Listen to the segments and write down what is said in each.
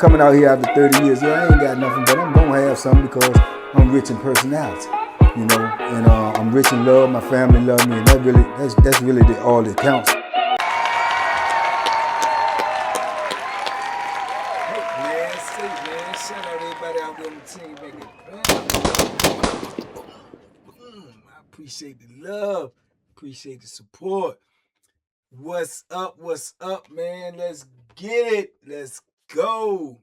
coming out here after 30 years. Yeah, I ain't got nothing, but I'm gonna have something because I'm rich in personality, you know, and I'm rich in love. My family love me, and that's really all that counts. Man, shout out everybody out there on the team making I appreciate the love, appreciate the support. What's up, man? Let's get it. Let's go.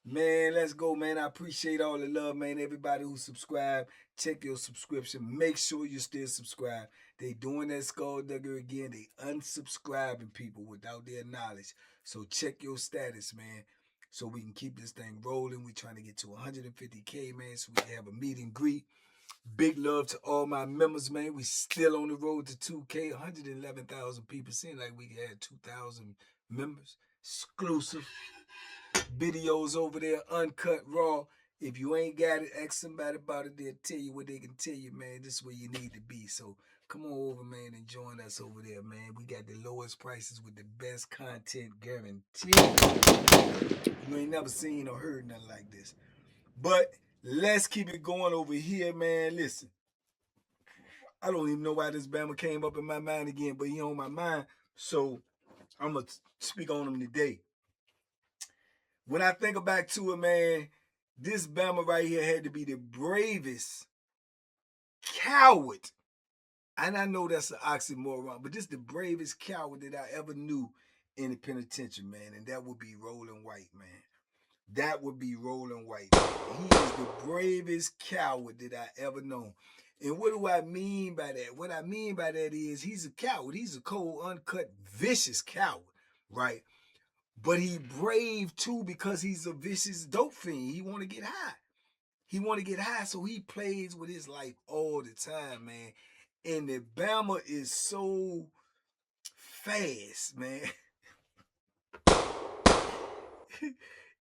Man, let's go, man. I appreciate all the love, man. Everybody who subscribed, check your subscription. Make sure you still subscribe. They doing that skulldugger again. They unsubscribing people without their knowledge. So check your status, man, so we can keep this thing rolling. We trying to get to 150K, man, so we can have a meet and greet. Big love to all my members, man. We still on the road to 2K, 111,000 people. Seems like we had 2,000 members. Exclusive videos over there, uncut, raw. If you ain't got it, ask somebody about it. They'll tell you what they can tell you, man. This is where you need to be. So come on over, man, and join us over there, man. We got the lowest prices with the best content guaranteed. You ain't never seen or heard nothing like this. But let's keep it going over here, man. Listen, I don't even know why this Bama came up in my mind again, but he on my mind. So I'm going to speak on him today. When I think back to it, man, this Bama right here had to be the bravest coward. And I know that's an oxymoron, but this is the bravest coward that I ever knew in the penitentiary, man. And that would be Roland White, man. That would be Roland White. He is the bravest coward that I ever known. And what do I mean by that? What I mean by that is he's a coward. He's a cold, uncut, vicious coward, right? But he brave too because he's a vicious dope fiend. He want to get high. He want to get high, so he plays with his life all the time, man. And the Bama is so fast, man.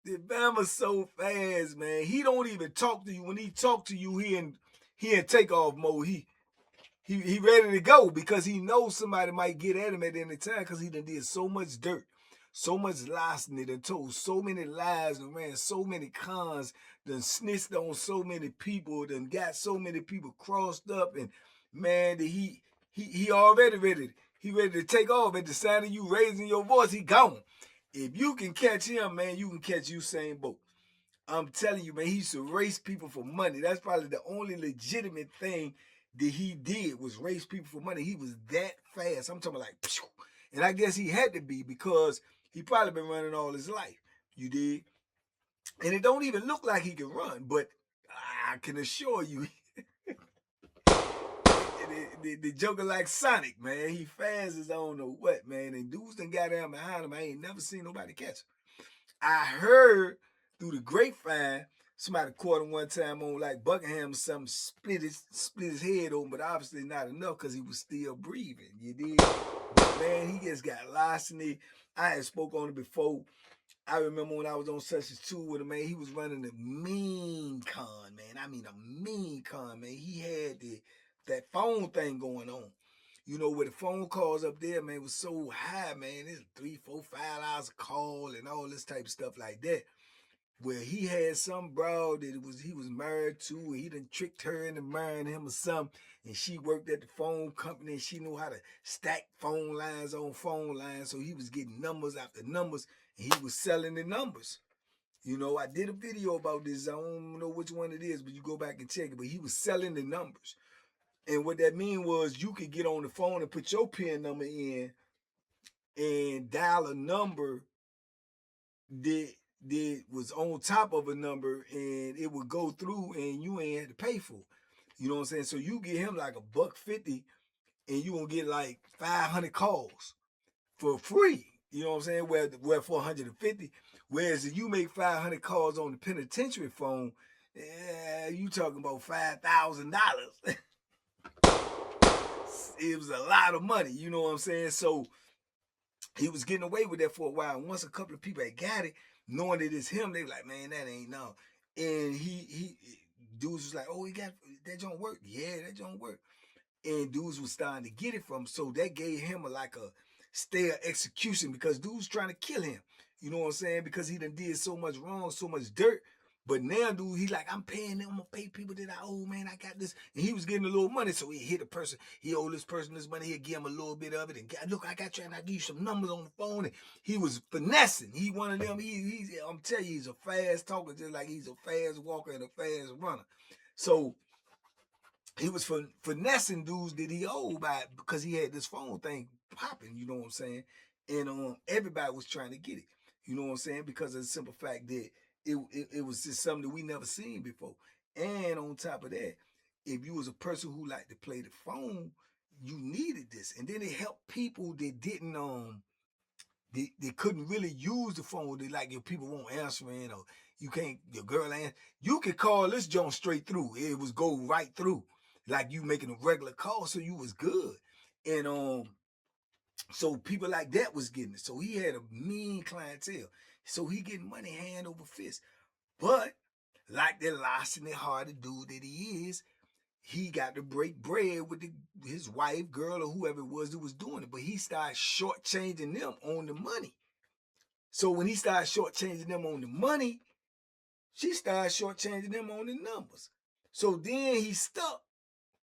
The Bama's so fast, man. He don't even talk to you. When he talk to you, he in takeoff mode. He ready to go because he knows somebody might get at him at any time because he done did so much dirt, so much larceny, done told so many lies, and ran so many cons, done snitched on so many people, done got so many people crossed up, and man, he already ready. He ready to take off at the sound of you raising your voice. He gone. If you can catch him, man, you can catch Usain Bolt. I'm telling you, man, he used to race people for money. That's probably the only legitimate thing that he did was race people for money. He was that fast. I'm talking like, phew. And I guess he had to be because he probably been running all his life. You did? And it don't even look like he can run, but I can assure you, the Joker like Sonic, man. He fast as I don't know what, man. And dudes done got down behind him. I ain't never seen nobody catch him. I heard through the grapevine, somebody caught him one time on like Buckingham or something, split his head open, but obviously not enough because he was still breathing. You did? But man, he just got larceny. I had spoke on it before. I remember when I was on Sessions 2 with him, man, he was running a mean con, man. I mean a mean con, man. He had that phone thing going on. You know, where the phone calls up there, man, was so high, man. It's 3, 4, 5 hours of call and all this type of stuff like that. Where he had some broad that he was married to, and he done tricked her into marrying him or something, and she worked at the phone company, and she knew how to stack phone lines on phone lines, so he was getting numbers after numbers, and he was selling the numbers. You know, I did a video about this. I don't know which one it is, but you go back and check it. But he was selling the numbers. And what that mean was you could get on the phone and put your PIN number in and dial a number that was on top of a number, and it would go through and you ain't had to pay for it. You know what I'm saying? So you get him like $1.50 and you gonna get like 500 calls for free. You know what I'm saying? Where for 150. Whereas if you make 500 calls on the penitentiary phone, you talking about $5,000. It was a lot of money, you know what I'm saying? So he was getting away with that for a while. And once a couple of people had got it, knowing that it's him, they were like, man, that ain't no. And dudes was like, oh, he got that don't work. Yeah, that don't work. And dudes was starting to get it from him. So that gave him like a stay of execution because dudes trying to kill him. You know what I'm saying? Because he done did so much wrong, so much dirt. But now, dude, he like, I'm paying them. I'm going to pay people that I owe, man. I got this. And he was getting a little money. So he hit a person. He owed this person this money. He'll give him a little bit of it. And look, I got you. And I give you some numbers on the phone. And he was finessing. He one of them. I'm telling you, he's a fast talker, just like he's a fast walker and a fast runner. So he was finessing dudes that he owed by, because he had this phone thing popping, you know what I'm saying? And everybody was trying to get it, you know what I'm saying? Because of the simple fact that it was just something that we never seen before. And on top of that, if you was a person who liked to play the phone, you needed this. And then it helped people that didn't they couldn't really use the phone. They like, if people won't answering, or you can't, your girl answer, you could call this joint straight through. It was go right through, like you making a regular call, so you was good. And so people like that was getting it. So he had a mean clientele. So he getting money hand over fist. But like that larceny hearted dude that he is, he got to break bread with his wife, girl, or whoever it was that was doing it. But he started shortchanging them on the money. So when he started shortchanging them on the money, she started shortchanging them on the numbers. So then he stuck,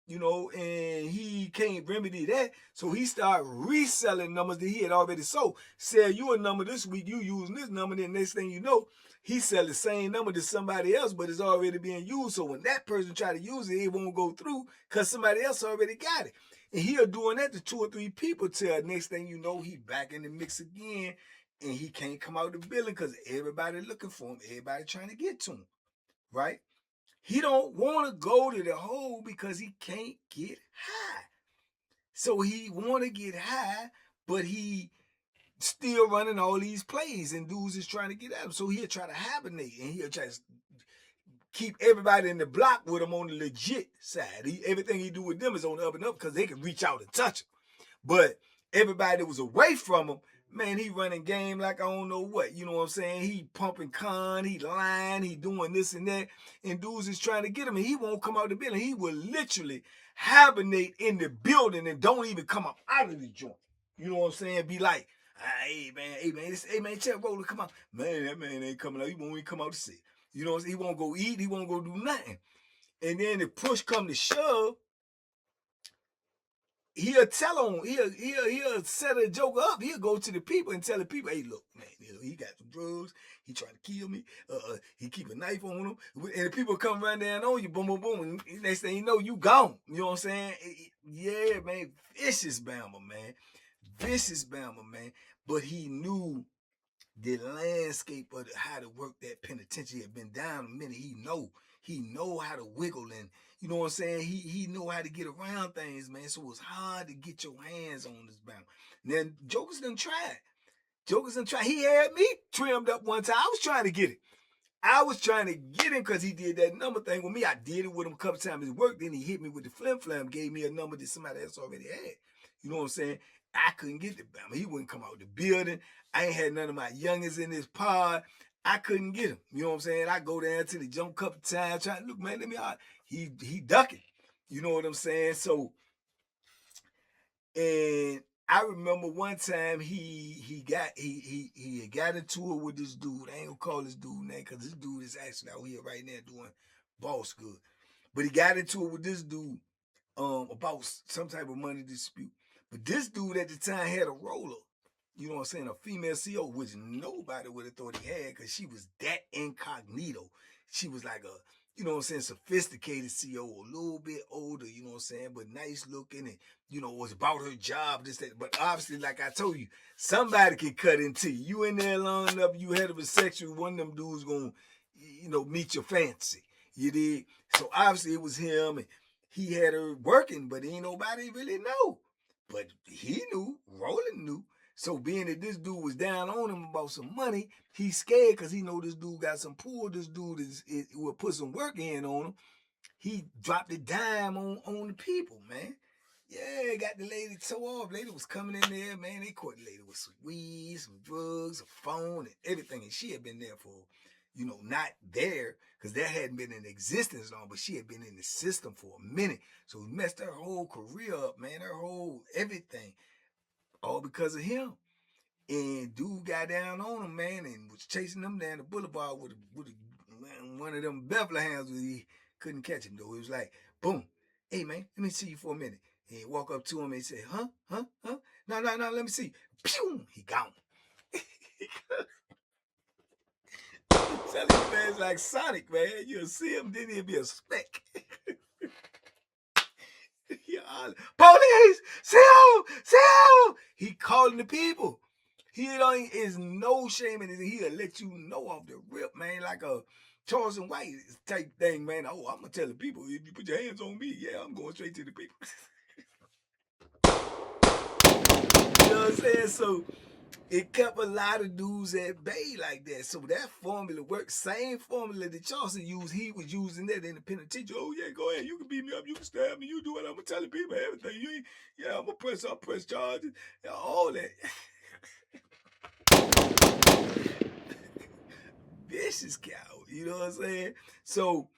you know, and he can't remedy that. So he started reselling numbers that he had already sold. Sell you a number this week, you using this number, then next thing you know, he sell the same number to somebody else, but it's already being used. So when that person try to use it, it won't go through because somebody else already got it. And he'll doing that to 2 or 3 people till next thing you know, he back in the mix again, and he can't come out the building because everybody looking for him, everybody trying to get to him, right? He don't want to go to the hole because he can't get high. So he want to get high, but he still running all these plays, and dudes is trying to get at him. So he'll try to hibernate, and he'll try to keep everybody in the block with him on the legit side. Everything he do with them is on the up and up because they can reach out and touch him. But everybody that was away from him, man, he running game like I don't know what. You know what I'm saying? He pumping con, he lying, he doing this and that. And dudes is trying to get him, and he won't come out the building. He will literally hibernate in the building and don't even come up out of the joint. You know what I'm saying? Be like, hey man, check Roller, come on. Man, that man ain't coming out. He won't even come out to see. You know what I'm saying? He won't go eat, he won't go do nothing. And then if push come to shove, he'll tell on, he'll set a joke up. He'll go to the people and tell the people, hey, look, man, he got some drugs. He trying to kill me. He keep a knife on him. And the people come run down on you, boom, boom, boom. And next thing you know, you gone. You know what I'm saying? Yeah, man. Vicious Bama, man. Vicious Bama, man. But he knew the landscape of how to work that penitentiary. Had been down a minute. He know how to wiggle, and you know what I'm saying? He know how to get around things, man. So it's hard to get your hands on this bound. Now, Jokers done tried. He had me trimmed up one time. I was trying to get it. I was trying to get him because he did that number thing with me. I did it with him a couple times at work. Then he hit me with the flim, gave me a number that somebody else already had. You know what I'm saying? I couldn't get the Bama. He wouldn't come out the building. I ain't had none of my youngins in this pod. I couldn't get him. You know what I'm saying? I go down to the jump couple times, trying to look, man, let me out. He ducking. You know what I'm saying? So, and I remember one time he got into it with this dude. I ain't gonna call this dude name because this dude is actually out here right now doing boss good. But he got into it with this dude about some type of money dispute. But this dude at the time had a roller, you know what I'm saying, a female CO, which nobody would have thought he had because she was that incognito. She was like a, you know what I'm saying, sophisticated CO, a little bit older, you know what I'm saying, but nice looking, and, you know, was about her job, this, that. But obviously, like I told you, somebody can cut into you. You in there long enough, you heterosexual, one of them dudes gonna, you know, meet your fancy. You did. So obviously it was him, and he had her working, but ain't nobody really know. But he knew, Roland knew. So being that this dude was down on him about some money, he's scared because he know this dude got some pull. This dude will put some work in on him. He dropped a dime on the people, man. Yeah, got the lady towed off. Lady was coming in there, man. They caught the lady with some weed, some drugs, a phone, and everything. And she had been there for, you know, not there because that hadn't been in existence long, but she had been in the system for a minute. So it messed her whole career up, man. Her whole everything, all because of him. And dude got down on him, man, and was chasing them down the boulevard with one of them Bethlehams. He couldn't catch him, though. It was like, boom. Hey, man, let me see you for a minute. And he walk up to him and say, huh? No, let me see. Pew! He gone. I'm telling you, man, it's like Sonic, man. You'll see him, then he'll be a speck. Police! Sell! He calling the people. He is no shame in it. He'll let you know off the rip, man, like a Charles and White type thing, man. Oh, I'm gonna tell the people, if you put your hands on me, yeah, I'm going straight to the people. You know what I'm saying? So it kept a lot of dudes at bay like that. So that formula worked. Same formula that Charleston used, he was using that in the penitentiary. Oh yeah, go ahead. You can beat me up. You can stab me. You do what I'm gonna tell the people everything. I'm gonna press charges. All that. Vicious cow. You know what I'm saying? So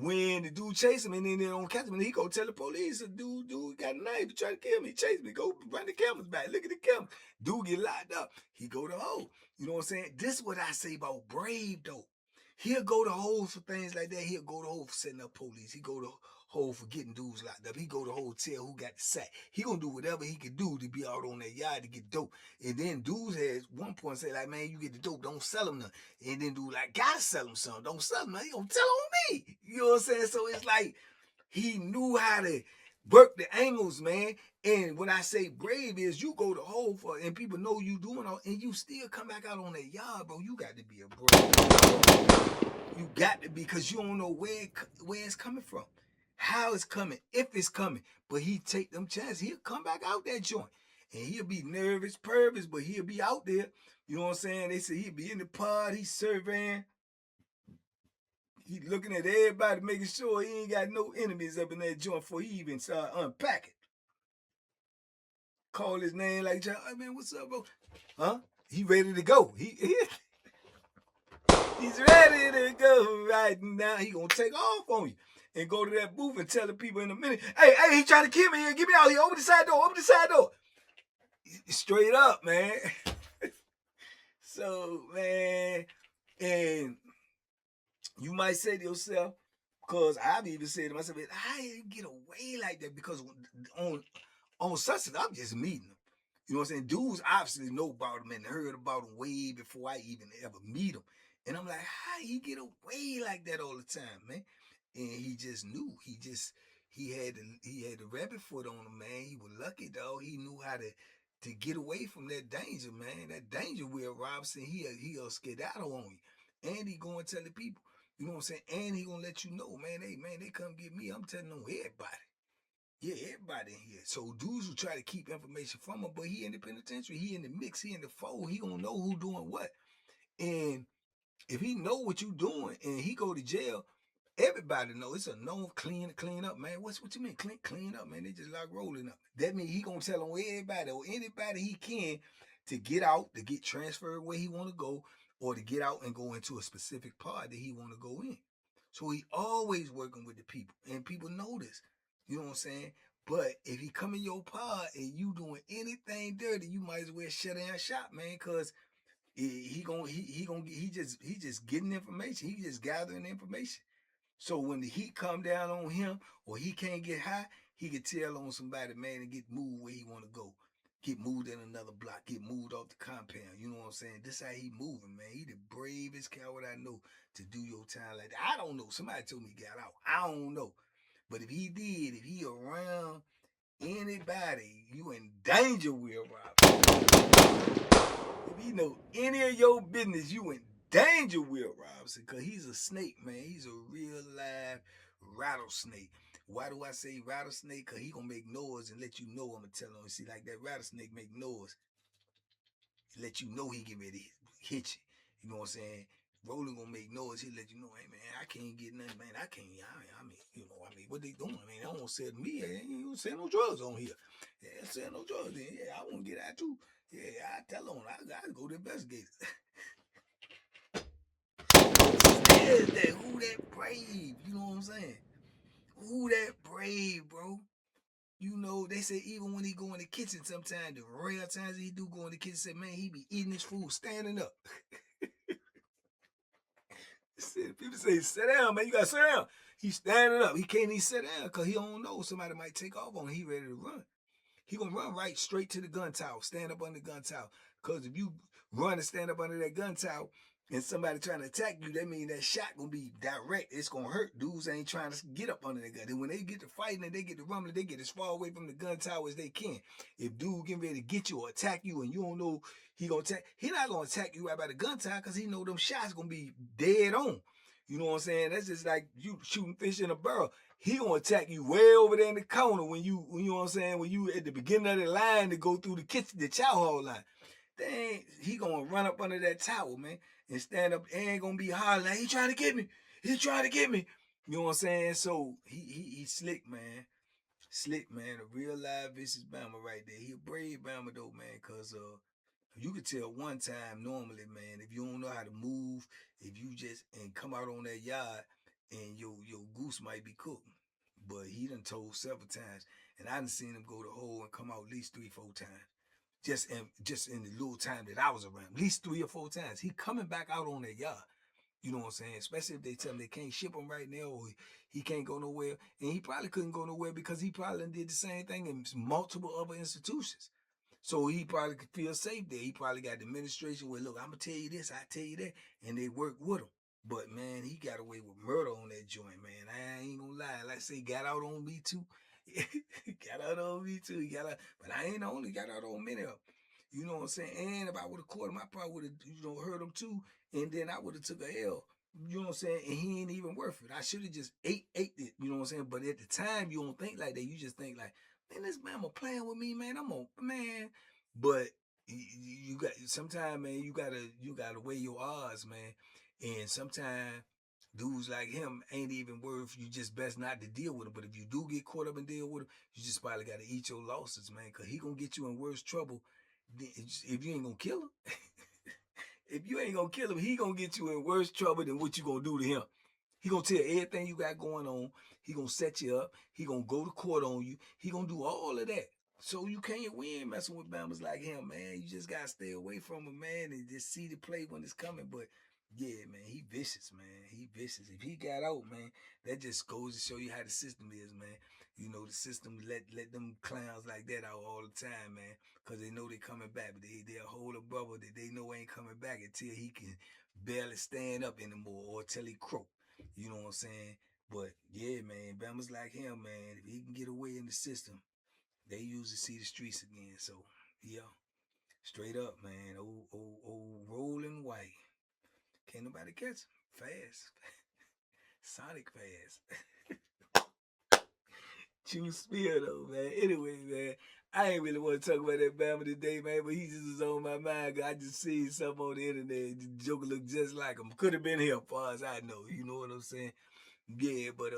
when the dude chase him and then they don't catch him, and he go tell the police, dude got a knife, he try to kill me, he chased me, go run the cameras back, look at the camera. Dude get locked up. He go to hole. You know what I'm saying? This is what I say about Brave, though. He'll go to holes for things like that. He'll go to hole for setting up police. He go to hole for getting dudes locked up. He go to hotel who got the sack. He gonna do whatever he can do to be out on that yard to get dope. And then dudes has one point say like, man, you get the dope, don't sell him nothing. And then dude like, gotta sell him something, don't sell him nothing. He gonna tell on me. You know what I'm saying? So it's like he knew how to work the angles, man. And when I say brave is you go to hole for and people know you doing all and you still come back out on that yard, bro. You got to be a brave. You got to be, because you don't know where it's coming from, how it's coming, if it's coming. But he take them chances. He'll come back out that joint. And he'll be nervous, pervious, but he'll be out there. You know what I'm saying? They say he'll be in the pod, he's surveying. He looking at everybody, making sure he ain't got no enemies up in that joint before he even start unpacking. Call his name like, I mean, what's up, bro? Huh? He ready to go. He's ready to go right now. He gonna take off on you and go to that booth and tell the people in a minute, hey, he trying to kill me here. Get me out here. Open the side door. Straight up, man. So, man, and you might say to yourself, because I've even said to myself, I didn't get away like that because on Sunset, I'm just meeting them. You know what I'm saying? Dudes obviously know about them and heard about them way before I even ever meet them. And I'm like, how he get away like that all the time, man? And he just knew. He had the rabbit foot on him, man. He was lucky, dog. He knew how to get away from that danger, man. That danger, Will Robinson, he'll skedaddle on you. And he go and tell the people. You know what I'm saying? And he gonna let you know, man, hey, man, they come get me. I'm telling them everybody. Yeah, everybody in here. So dudes will try to keep information from him, but he in the penitentiary, he in the mix, he in the fold, he gonna know who doing what. And if he know what you doing and he go to jail, everybody know it's a known clean up, man. What you mean clean up, man? They just like rolling up. That means he gonna tell on everybody or anybody he can to get out, to get transferred where he wanna go, or to get out and go into a specific part that he wanna go in. So he always working with the people, and people know this. You know what I'm saying? But if he come in your pod and you doing anything dirty, you might as well shut down shop, man, because he just getting information. He just gathering information. So when the heat come down on him or he can't get high, he can tell on somebody, man, and get moved where he want to go. Get moved in another block, get moved off the compound. You know what I'm saying? This how he moving, man. He the bravest coward I know to do your time like that. I don't know. Somebody told me he got out. I don't know. But if he did, if he around anybody, you in danger, Will Robinson. If he know any of your business, you in danger, Will Robinson, because he's a snake, man. He's a real live rattlesnake. Why do I say rattlesnake? Because he going to make noise and let you know I'm going to tell him. See, like that rattlesnake make noise. Let you know he get ready to hit you. You know what I'm saying? Roland gonna make noise. He'll let you know, hey man, I can't get nothing, man. I mean, what they doing, man? They don't sell me. They ain't sell no drugs on here. Yeah, sell no drugs in. Yeah, I want to get out too. Yeah, I tell them I gotta go to investigate. Who that? Who that brave? You know what I'm saying? Who that brave, bro? You know, they say even when he go in the kitchen, sometimes the rare times he do go in the kitchen, say, man, he be eating his food standing up. People say, sit down, man. You gotta sit down. He's standing up. He can't even sit down because he don't know somebody might take off on him. He ready to run. He gonna run right straight to the gun tower, stand up under the gun tower. Because if you run and stand up under that gun tower and somebody trying to attack you, that means that shot gonna be direct. It's gonna hurt. Dudes ain't trying to get up under the gun. And when they get to fighting and they get to rumbling, they get as far away from the gun tower as they can. If dude getting ready to get you or attack you and you don't know he gonna attack, he not gonna attack you right by the gun tower because he know them shots gonna be dead on. You know what I'm saying? That's just like you shooting fish in a barrel. He gonna attack you way over there in the corner when you know what I'm saying, when you at the beginning of the line to go through the kitchen, the chow hall line. Dang, he gonna run up under that tower, man, and stand up and ain't gonna be hollering like, he trying to get me. He trying to get me. You know what I'm saying? So he slick, man. Slick, man. A real live vicious Bama right there. He a brave Bama though, man, cause you could tell one time normally, man, if you don't know how to move, if you just and come out on that yard and your goose might be cooked. But he done told several times, and I done seen him go to hole and come out at least 3-4 times. Just in the little time that I was around, at least 3 or 4 times. He coming back out on that yard. You know what I'm saying? Especially if they tell him they can't ship him right now or he can't go nowhere. And he probably couldn't go nowhere because he probably did the same thing in multiple other institutions. So he probably could feel safe there. He probably got the administration where, look, I'm going to tell you this, I tell you that. And they work with him. But, man, he got away with murder on that joint, man. I ain't going to lie. Like I say, got out on me, too. Got out on me, too. He got out. But I ain't the only got out on many of them. You know what I'm saying? And if I would have caught him, I probably would have, hurt him, too. And then I would have took a L. You know what I'm saying? And he ain't even worth it. I should have just ate it. You know what I'm saying? But at the time, you don't think like that. You just think like, man, this man playing with me, man. Man. But you got sometimes, man, you gotta weigh your odds, man. And sometimes dudes like him ain't even worth. You just best not to deal with him. But if you do get caught up and deal with him, you just probably gotta eat your losses, man, because he gonna get you in worse trouble if you ain't gonna kill him. If you ain't gonna kill him, he gonna get you in worse trouble than what you gonna do to him. He gonna tell everything you got going on. He gonna set you up. He gonna go to court on you. He gonna do all of that. So you can't win messing with Bamas like him, man. You just gotta stay away from him, man, and just see the play when it's coming. But yeah, man, he vicious, man. He vicious. If he got out, man, that just goes to show you how the system is, man. You know, the system let them clowns like that out all the time, man, because they know they coming back. But they'll hold a brother that they know ain't coming back until he can barely stand up anymore or till he croak. You know what I'm saying? But yeah, man, Bama's like him, man. If he can get away in the system, they usually see the streets again. So yeah, straight up, man. Old Roland White. Can't nobody catch him. Fast. Sonic fast. True spirit though, man. Anyway, man, I ain't really want to talk about that Bama today, man, but he just was on my mind. I just seen something on the internet. The Joker looked just like him. Could have been here, as far as I know. You know what I'm saying? Yeah, but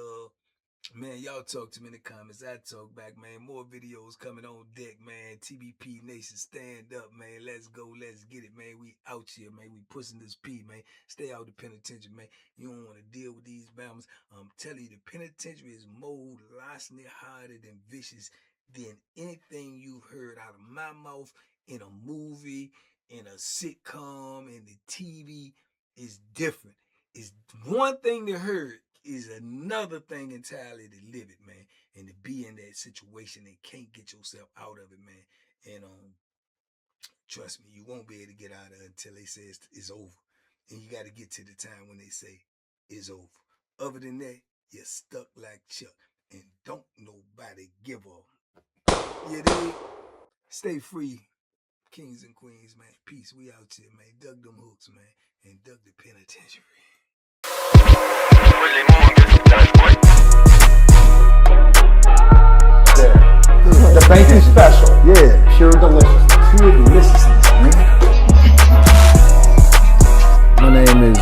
man, y'all talk to me in the comments. I talk back, man. More videos coming on deck, man. TBP Nation, stand up, man. Let's go. Let's get it, man. We out here, man. We pushing this P, man. Stay out the penitentiary, man. You don't want to deal with these Bamas. I'm telling you, the penitentiary is more larceny-hearted and vicious than anything you've heard out of my mouth in a movie, in a sitcom, in the TV. Is different. It's one thing to hear is another thing entirely to live it, man, and to be in that situation and can't get yourself out of it, man. And trust me, you won't be able to get out of it until they say it's over. And you got to get to the time when they say it's over. Other than that, you're stuck like Chuck. And don't nobody give up. You dig? Stay free, kings and queens, man. Peace. We out here, man. Dug them hooks, man. And dug the penitentiary. The banky special. Yeah. Pure deliciousness. Pure deliciousness, man. My name is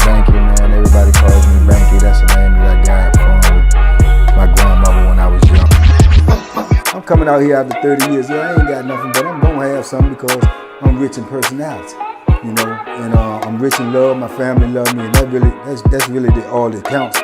Banky, man. Everybody calls me Banky. That's the name that I got from my grandmother when I was young. I'm coming out here after 30 years. Yeah, I ain't got nothing, but I'm gonna have something because I'm rich in personality. You know, and I'm rich in love. My family love me, and that's really all that counts.